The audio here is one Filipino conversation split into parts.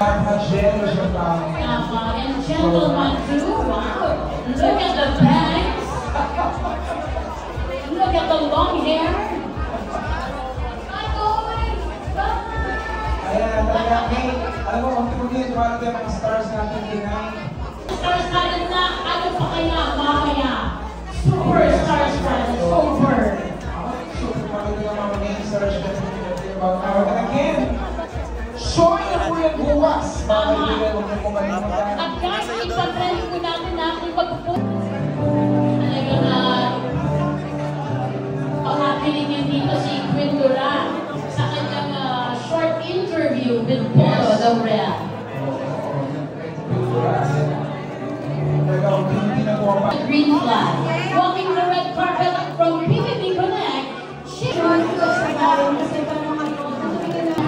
And gentlemen too. Wow. Look at the bangs. Look at the long hair. Ayan, talaga, hey, alam mo, unti-unti, wala tayo mga stars natin tonight. Stars natin na, ano pa kaya, mamaya? Superstars natin, over. Super maganda ng mga main stars natin about now. And again, show na po yan bukas. Mga kaibigan, huwag na po kalimutan. At guys, ipatrend po natin na ating pagpupunta. Talaga na, pangakilin niyo dito si Queen Duran sa kanyang short interview with Polo Laurel. Green flag. Walking the red carpet from PBB Connect, she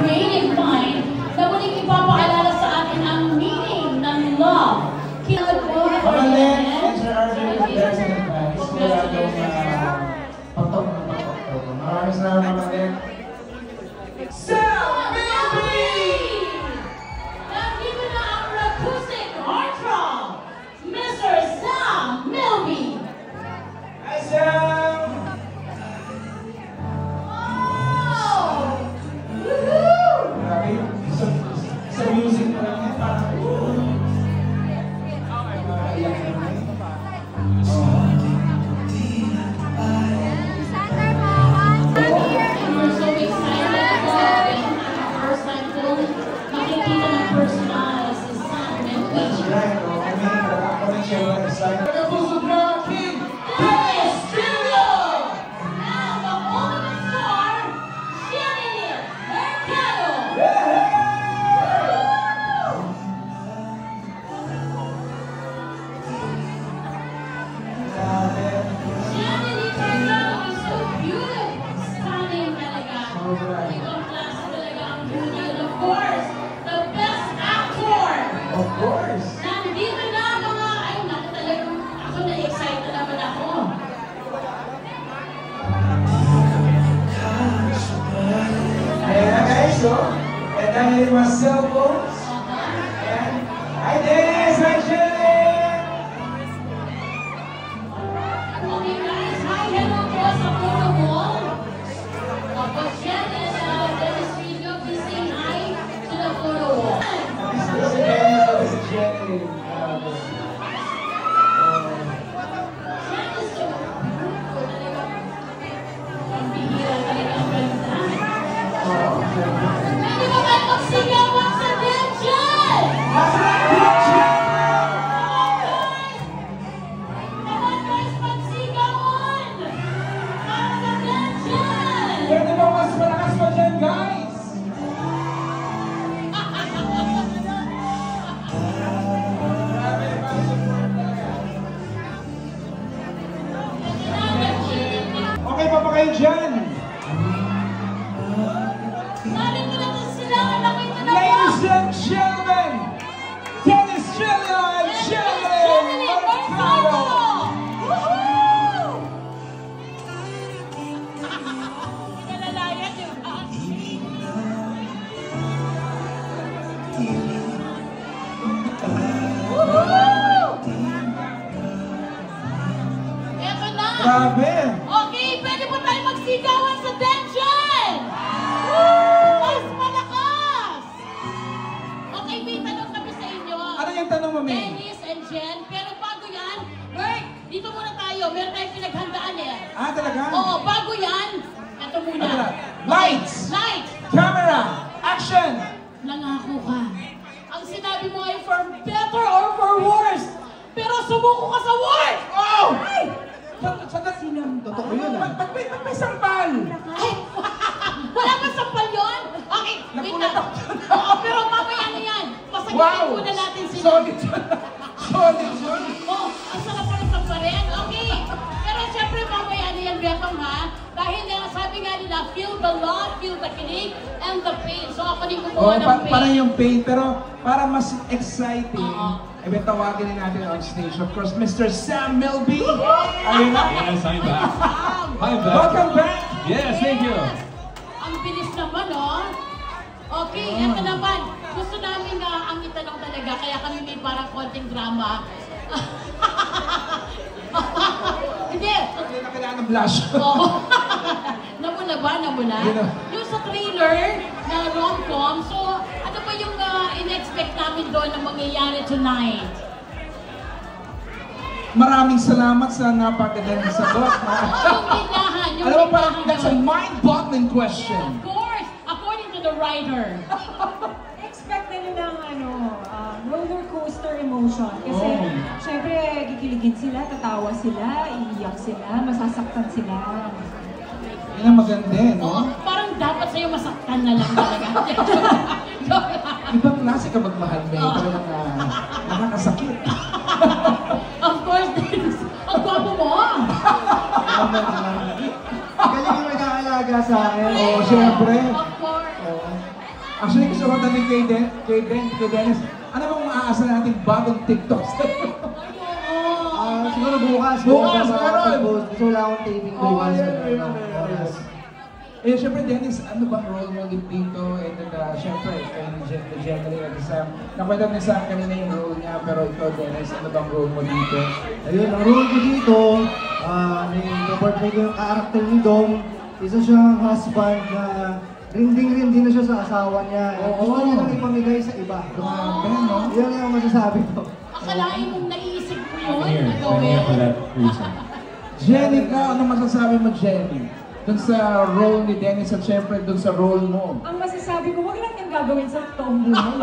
creative mind na muling ipapaalala sa atin ang meaning ng love. Maraming salamat naman din. Sam Milby! Nandito na ang acoustic heartthrob, Mr. Sam Milby! Hi, Sam! Wow! Woohoo! Grabe, sa music pa lang yan, parang iyak naman. We're so excited because first time ko makikita ng personal si Sam Milby. That's right, oh. I mean, ako rin siya yung excited. Nagpusog na King Dennis Studio! Now the ultimate star, Jenny Mercado! Jenny Mercado is so beautiful, stunning talaga. Ibang klase talaga ang beauty. And of course, the best actor! Of course! Nandito na mga, ay naku talagang, ako na-excite na naman ako. Ayan na guys, so, and dahil yung mga cellphones, ayan. Hi Dennis! Hi Jenny! Okay guys, hi, hello po sa Puro Mall. Pag Jenny and Dennis Video, please say hi to the Puro Wall. This is Dennis, this is Jenny. Jenny is so beautiful talaga. Ang bihira talaga ang ganda. Pwede ba kayo magsigawan sa Denjan? Come on guys, magsigawan! Para sa Denjan! Pwede ba mas malakas pa dyan, guys? Okay pa ba kayo dyan? Sabi ko na to sila, nakita na po! Ladies and gentlemen, Dennis Julia and Jenny Mercado! Kalalayan yun, ha? Eto na! Grabe! Okay, pwede po tayo magsigawan sa Denjan! Mas malakas! Okay, may tanong kami sa inyo. Ano yung tanong mo, May? Dennis and Jen, pero bago yan, Bert, dito muna tayo. Meron tayong pinaghandaan eh. Ah, talaga? Oo, bago yan, ito muna. Ano na? Lights! Light! Camera! Action! Nangako ka. Ang sinabi mo ay for better or for worse. Pero sumuko ka sa worse! Oh! Ay! Totoo yun, ah. Ba't may sampal? Ay! Wala ba sampal yun? Okay, wait Nagulat na. ako. Oo, pero mamaya na yan. Pasagitin Wow! muna natin sila. Solid yun. Solid yun. Oh, ang sarap pa rin sampalin. Okay. Pero syempre mamaya na yan, Betong, ha? Dahil sabi nga nila, feel the love, feel the kilig, and the pain. So ako din gumawa ng pain. Parang yung pain, pero para mas exciting, Oo. tawagin din natin on stage. Of course, Mr. Sam Milby. Ayun na. Yes, I'm back. I'm back. Welcome back. Yes, thank you. Ang bilis naman, oh. Okay, eto naman. gusto namin ang itanong talaga, kaya kami may parang konting drama. Hindi. Hindi na kailangan ng blush. Oo. Namuna ba? Namuna? Yung sa trailer na rom-com, so ano ba yung in-expect namin doon na mangyayari tonight? Maraming salamat sa napakagandang sagot. Yung biglahan, yung Alam mo biglahan parang that's a doon. mind-boggling question. Of course, according to the writer. Expect nila ng roller coaster emotion. Kasi, Oh. syempre, kikiligin sila, tatawa sila, iiyak sila, masasaktan sila. Yan ang maganda eh, Oo, no? parang dapat sa'yo masaktan na lang talaga. Ibang klase ka magmahal, May. Talagang nakakasakit. Of course, ang gwapo mo. Galing yung nag-aalaga sa akin. Oo, syempre. Of course. Actually, gusto ko namin kay Dennis. Ano bang maaasahan natin bagong TikTok? Siguro bukas. Bukas, ako meron. mag-post. Gusto wala akong taping bukas. Yes. Eh, syempre, Dennis, ano bang role mo dito? And then, syempre, kayo ni Jenny Agisam. Nakwento niya sa akin kanina yung role niya, pero ikaw, Dennis, ano bang role mo dito? Ayun, ang role ko dito, portray ko yung character ni Dom. Isa siyang husband na rinding-rinding na siya sa asawa niya. Oo. Gusto niya nang ipamigay sa iba. Grabe, no? Yan ang masasabi ko. Akalain mong naisip mo I'm yun here. na I'm here for gawin. that reason. Jenny, ano masasabi mo, Jenny? Dun sa role ni Dennis at syempre dun sa role mo. Ang masasabi ko, wag lang yung gagawin sa toong buhay.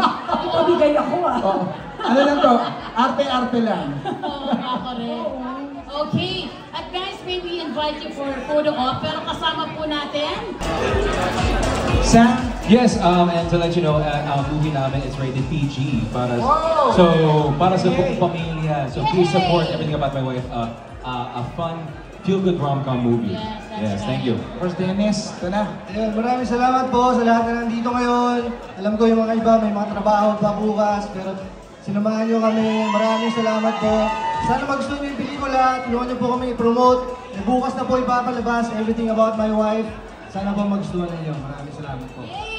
Ipamigay ako Oh, ano lang to? Arte-arte lang. Oo, ako rin. Okay. At guys, may we invite you for a photo op, pero kasama po natin. Sam? Yes, and to let you know, ang movie namin is rated PG. Wow! So, para sa buong pamilya. So, please Yay! support Everything About My Wife. A fun, feel-good rom-com movie. Yes, that's Thank right. you. First, Dennis, ito na. Ayun, maraming salamat po sa lahat na nandito ngayon. Alam ko yung mga iba may mga trabaho pa bukas, pero sinamahan nyo kami. Maraming salamat po. Sana magustuhan nyo yung pelikula. Tulungan nyo po kami i-promote. Bukas na po ipapalabas Everything About My Wife. Sana po magustuhan ninyo. Maraming salamat po. Yay!